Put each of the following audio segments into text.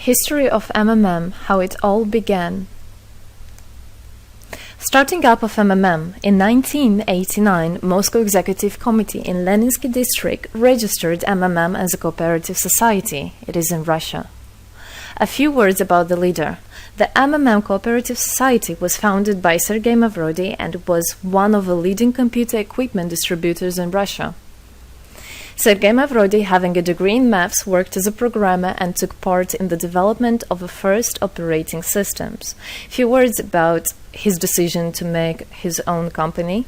History of MMM, how it all began. Starting up of MMM, in 1989, Moscow Executive Committee in Leninsky District registered MMM as a cooperative society. It is in Russia. A few words about the leader. The MMM Cooperative Society was founded by Sergei Mavrodi and was one of the leading computer equipment distributors in Russia. Sergei Mavrodi, having a degree in maths, worked as a programmer and took part in the development of the first operating systems. A few words about his decision to make his own company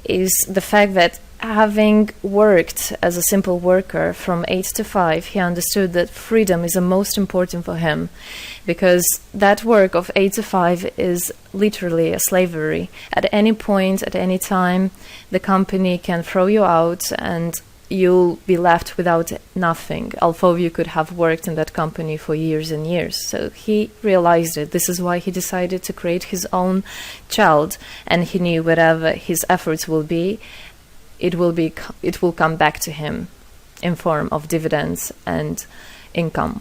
is the fact that having worked as a simple worker from 8 to 5, he understood that freedom is the most important for him, because that work of 8 to 5 is literally a slavery. At any point, at any time, the company can throw you out and you'll be left without nothing, although you could have worked in that company for years and years. So he realized it. This is why he decided to create his own child, and he knew whatever his efforts will be, it will come back to him in form of dividends and income.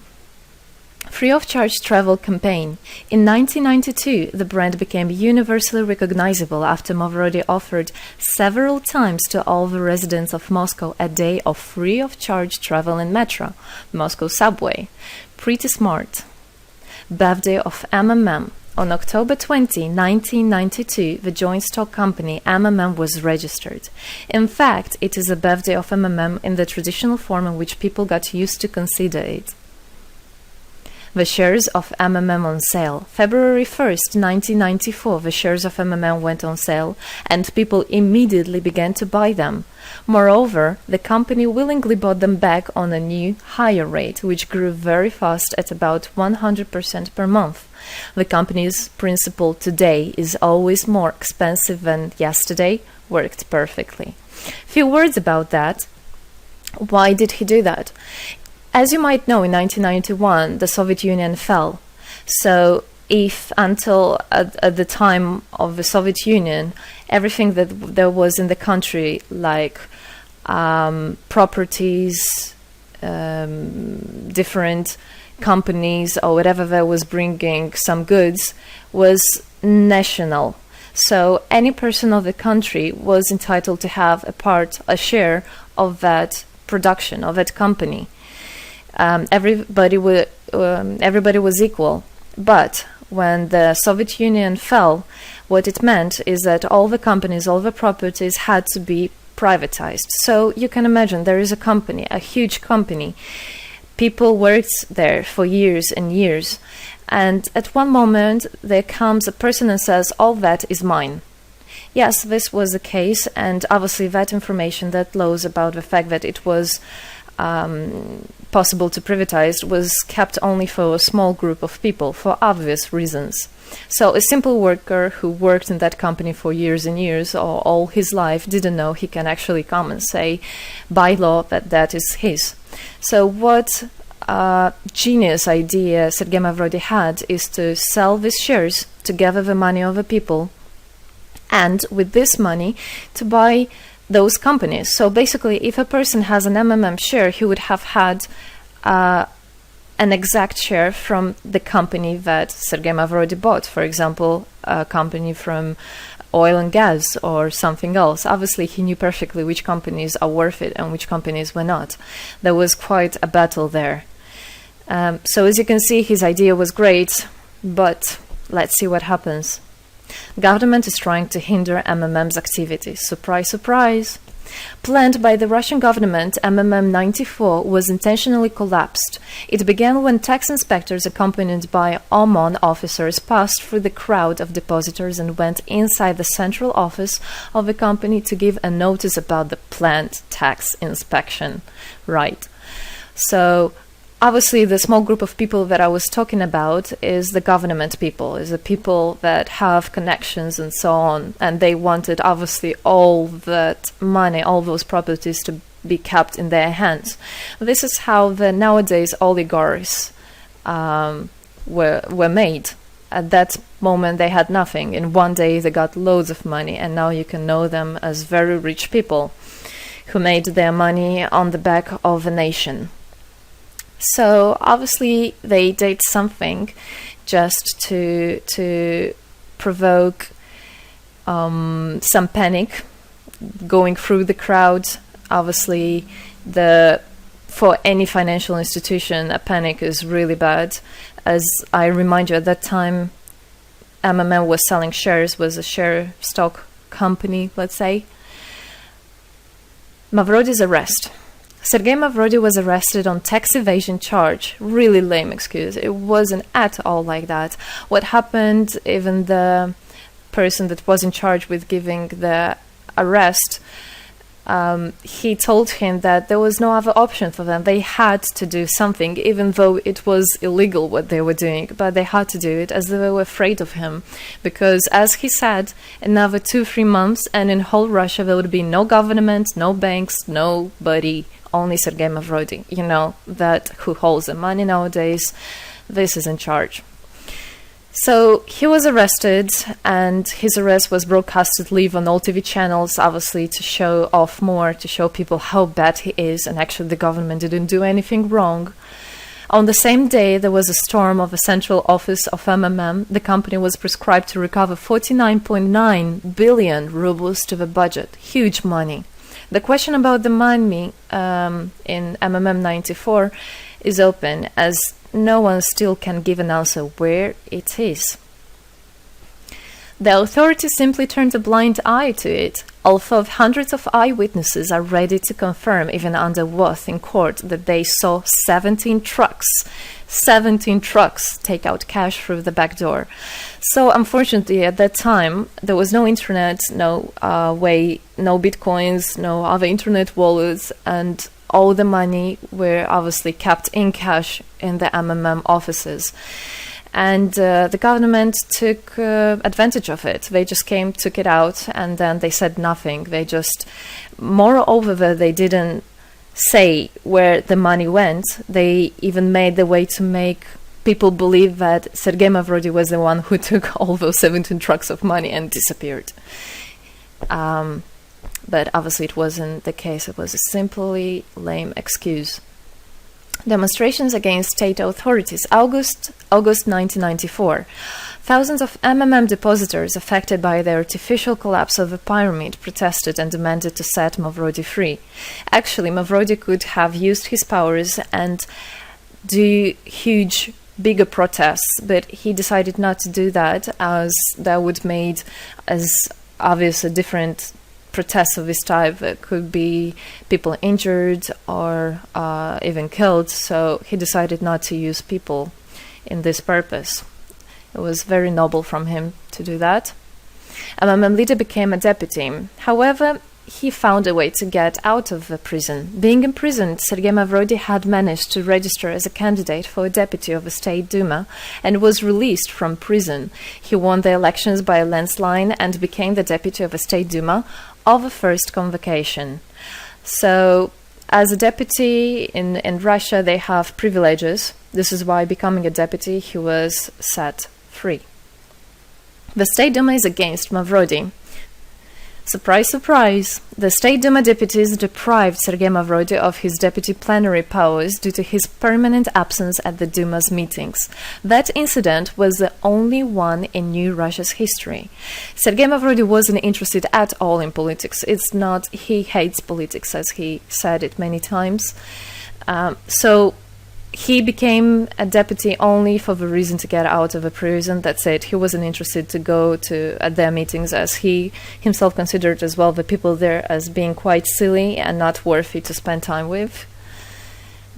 Free of charge travel campaign. In 1992, the brand became universally recognizable after Mavrodi offered several times to all the residents of Moscow a day of free of charge travel in metro, Moscow subway. Pretty smart. Birthday of MMM. On October 20, 1992, the joint stock company MMM was registered. In fact, it is a birthday of MMM in the traditional form in which people got used to consider it. The shares of MMM on sale. February 1st, 1994, the shares of MMM went on sale, and people immediately began to buy them. Moreover, the company willingly bought them back on a new, higher rate, which grew very fast at about 100% per month. The company's principle today is always more expensive than yesterday worked perfectly. Few words about that. Why did he do that? As you might know, in 1991, the Soviet Union fell. So if until at the time of the Soviet Union, everything that there was in the country, like properties, different companies, or whatever that was bringing some goods, was national. So any person of the country was entitled to have a share of that production, of that company. Everybody was equal. But when the Soviet Union fell, what it meant is that all the companies, all the properties had to be privatized. So you can imagine there is a company, a huge company. People worked there for years and years. And at one moment, there comes a person and says, all that is mine. Yes, this was the case. And obviously that information, that laws about the fact that it was possible to privatize was kept only for a small group of people for obvious reasons. So a simple worker who worked in that company for years and years or all his life didn't know he can actually come and say by law that that is his. So what genius idea Sergei Mavrodi had is to sell these shares to gather the money of the people, and with this money to buy those companies. So basically, if a person has an MMM share, he would have had an exact share from the company that Sergei Mavrodi bought. For example, a company from oil and gas or something else. Obviously, he knew perfectly which companies are worth it and which companies were not. There was quite a battle there. So as you can see, his idea was great, but let's see what happens. Government is trying to hinder MMM's activities. Surprise, surprise. Planned by the Russian government, MMM 94 was intentionally collapsed. It began when tax inspectors accompanied by OMON officers passed through the crowd of depositors and went inside the central office of the company to give a notice about the planned tax inspection. Right. So obviously, the small group of people that I was talking about is the government people, is the people that have connections and so on. And they wanted, obviously, all that money, all those properties to be kept in their hands. This is how the nowadays oligarchs were made. At that moment, they had nothing. In one day, they got loads of money. And now you can know them as very rich people who made their money on the back of a nation. So obviously they did something just to provoke some panic going through the crowd. Obviously, for any financial institution, a panic is really bad. As I remind you, at that time, MMM was selling shares, was a share stock company, let's say. Mavrody's arrest. Sergei Mavrody was arrested on tax evasion charge. Really lame excuse. It wasn't at all like that. What happened, even the person that was in charge with giving the arrest, he told him that there was no other option for them. They had to do something, even though it was illegal what they were doing, but they had to do it as they were afraid of him. Because, as he said, another 2-3 months and in whole Russia there would be no government, no banks, nobody, only Sergei Mavrody, that who holds the money nowadays. This is in charge. So he was arrested, and his arrest was broadcasted live on all TV channels, obviously to show off more, to show people how bad he is, and actually the government didn't do anything wrong. On the same day, there was a storm of the central office of MMM. The company was prescribed to recover 49.9 billion rubles to the budget. Huge money. The question about the money in MMM 94 is open, as no one still can give an answer where it is. The authorities simply turned a blind eye to it, although hundreds of eyewitnesses are ready to confirm, even under oath in court, that they saw 17 trucks take out cash through the back door. So unfortunately, at that time, there was no internet, no way, no bitcoins, no other internet wallets, and all the money were obviously kept in cash in the MMM offices. And the government took advantage of it. They just came, took it out, and then they said nothing. They just, moreover, they didn't say where the money went. They even made the way to make people believe that Sergei Mavrody was the one who took all those 17 trucks of money and disappeared. But obviously it wasn't the case. It was a simply lame excuse. Demonstrations against state authorities. August 1994. Thousands of MMM depositors affected by the artificial collapse of the pyramid protested and demanded to set Mavrody free. Actually, Mavrody could have used his powers and do huge, bigger protests, but he decided not to do that, as that would made as obvious a different protests of this type. Could be people injured or even killed, so he decided not to use people in this purpose. It was very noble from him to do that. MMM leader became a deputy. However, he found a way to get out of the prison. Being imprisoned, Sergei Mavrody had managed to register as a candidate for a deputy of the State Duma and was released from prison. He won the elections by a landslide and became the deputy of the State Duma of the first convocation. So, as a deputy in Russia, they have privileges. This is why, becoming a deputy, he was set free. The State Duma is against Mavrody. Surprise, surprise! The State Duma deputies deprived Sergei Mavrody of his deputy plenary powers due to his permanent absence at the Duma's meetings. That incident was the only one in New Russia's history. Sergei Mavrody wasn't interested at all in politics. It's not, he hates politics, as he said it many times. So he became a deputy only for the reason to get out of a prison. That's it. He wasn't interested to go to at their meetings, as he himself considered as well the people there as being quite silly and not worthy to spend time with.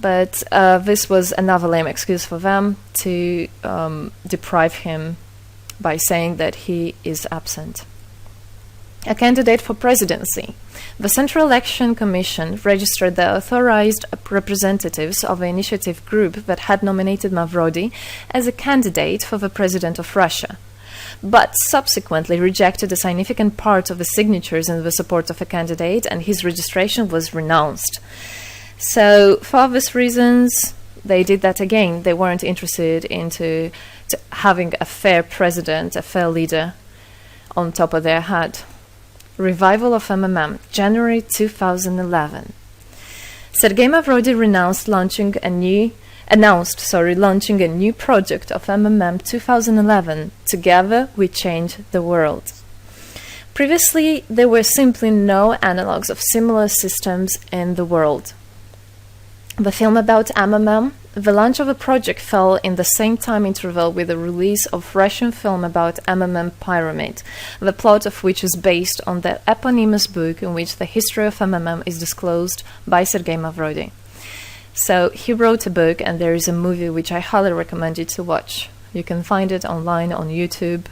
But this was another lame excuse for them to deprive him by saying that he is absent. A candidate for presidency. The Central Election Commission registered the authorized representatives of the initiative group that had nominated Mavrody as a candidate for the president of Russia, but subsequently rejected a significant part of the signatures in the support of a candidate, and his registration was renounced. So, for obvious reasons, they did that again. They weren't interested into having a fair president, a fair leader on top of their head. Revival of MMM, January 2011. Sergei Mavrody renounced launching a new launching a new project of MMM 2011, Together We Change the World. Previously, there were simply no analogues of similar systems in the world. The film about MMM, the launch of a project fell in the same time interval with the release of Russian film about MMM Pyramid, the plot of which is based on the eponymous book in which the history of MMM is disclosed by Sergei Mavrodi. So he wrote a book, and there is a movie which I highly recommend you to watch. You can find it online on YouTube.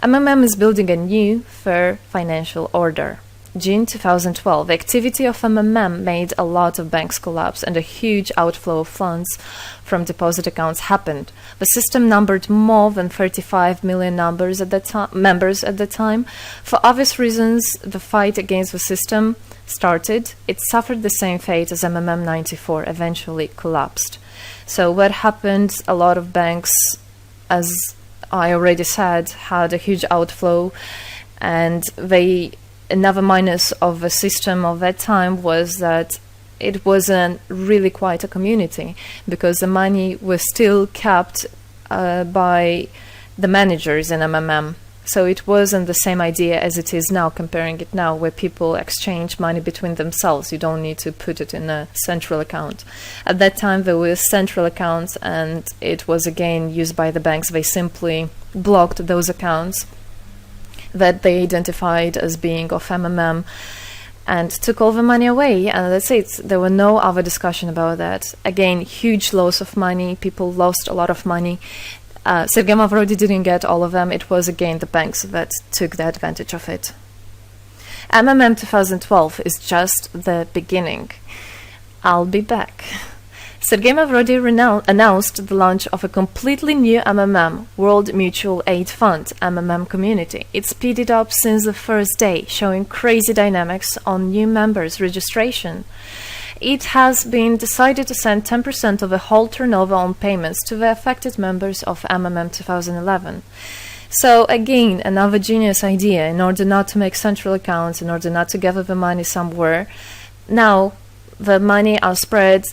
MMM is building a new, fair financial order. June 2012, the activity of MMM made a lot of banks collapse and a huge outflow of funds from deposit accounts happened. The system numbered more than 35 million members at the time. For obvious reasons, the fight against the system started. It suffered the same fate as MMM 94, eventually collapsed. So what happened? A lot of banks, as I already said, had a huge outflow, and another minus of the system of that time was that it wasn't really quite a community, because the money was still kept by the managers in MMM. So it wasn't the same idea as it is now, comparing it now, where people exchange money between themselves. You don't need to put it in a central account. At that time, there were central accounts, and it was again used by the banks. They simply blocked those accounts that they identified as being of MMM and took all the money away, and that's it. There were no other discussion about that. Again, huge loss of money. People lost a lot of money. Sergei Mavrodi didn't get all of them. It was again the banks that took the advantage of it. MMM 2012 is just the beginning. I'll be back. Sergei Mavrodi announced the launch of a completely new MMM, World Mutual Aid Fund, MMM community. It speeded up since the first day, showing crazy dynamics on new members' registration. It has been decided to send 10% of the whole turnover on payments to the affected members of MMM 2011. So again, another genius idea. In order not to make central accounts, in order not to gather the money somewhere, now the money are spread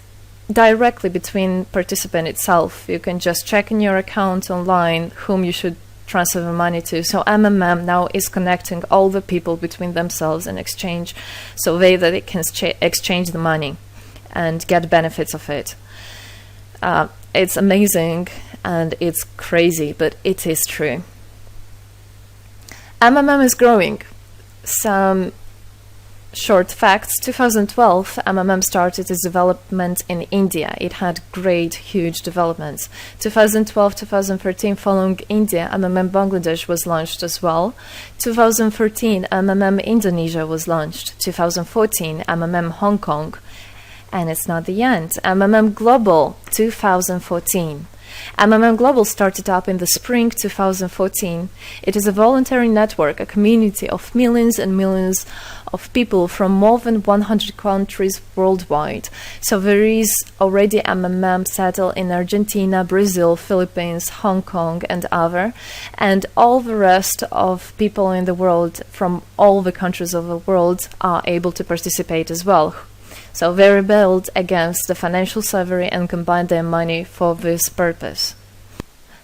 directly between participant itself. You can just check in your account online whom you should transfer the money to. So MMM now is connecting all the people between themselves and exchange, so that they can exchange the money and get benefits of it. It's amazing and it's crazy, but it is true. MMM is growing. Some short facts. 2012, MMM started its development in India. It had great, huge developments. 2012-2013, following India, MMM Bangladesh was launched as well. 2013, MMM Indonesia was launched. 2014, MMM Hong Kong. And it's not the end. MMM Global, 2014. MMM Global started up in the spring 2014. It is a voluntary network, a community of millions and millions of people from more than 100 countries worldwide. So there is already MMM settled in Argentina, Brazil, Philippines, Hong Kong, and other, and all the rest of people in the world from all the countries of the world are able to participate as well. So they rebelled against the financial slavery and combined their money for this purpose.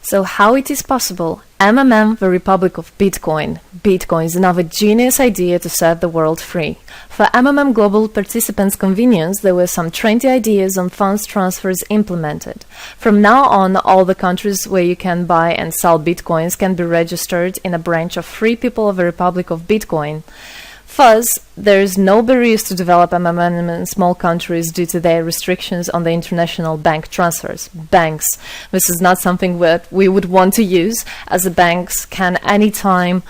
So how it is possible? MMM, the Republic of Bitcoin. Bitcoin is another genius idea to set the world free. For MMM Global participants' convenience, there were some 20 ideas on funds transfers implemented. From now on, all the countries where you can buy and sell Bitcoins can be registered in a branch of Free People of the Republic of Bitcoin. Thus, there is no barriers to develop MMM in small countries due to their restrictions on the international bank transfers. Banks. This is not something that we would want to use, as the banks can anytime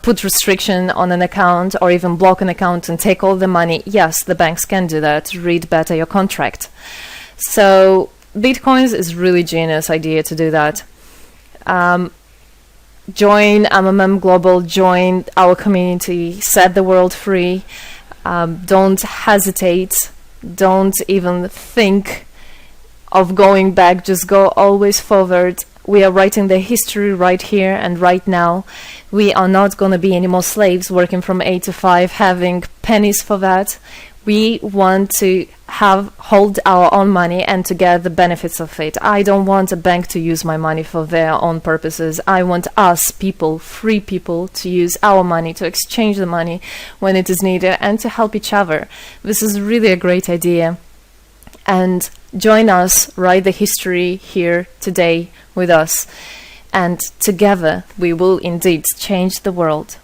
put restriction on an account or even block an account and take all the money. Yes, the banks can do that. Read better your contract. So, Bitcoins is really genius idea to do that. Join MMM Global, join our community, set the world free. Don't hesitate, don't even think of going back, just go always forward. We are writing the history right here and right now. We are not going to be any more slaves working from 8 to 5, having pennies for that. We want to hold our own money and to get the benefits of it. I don't want a bank to use my money for their own purposes. I want us people, free people, to use our money, to exchange the money when it is needed, and to help each other. This is really a great idea. And join us, write the history here today with us. And together we will indeed change the world.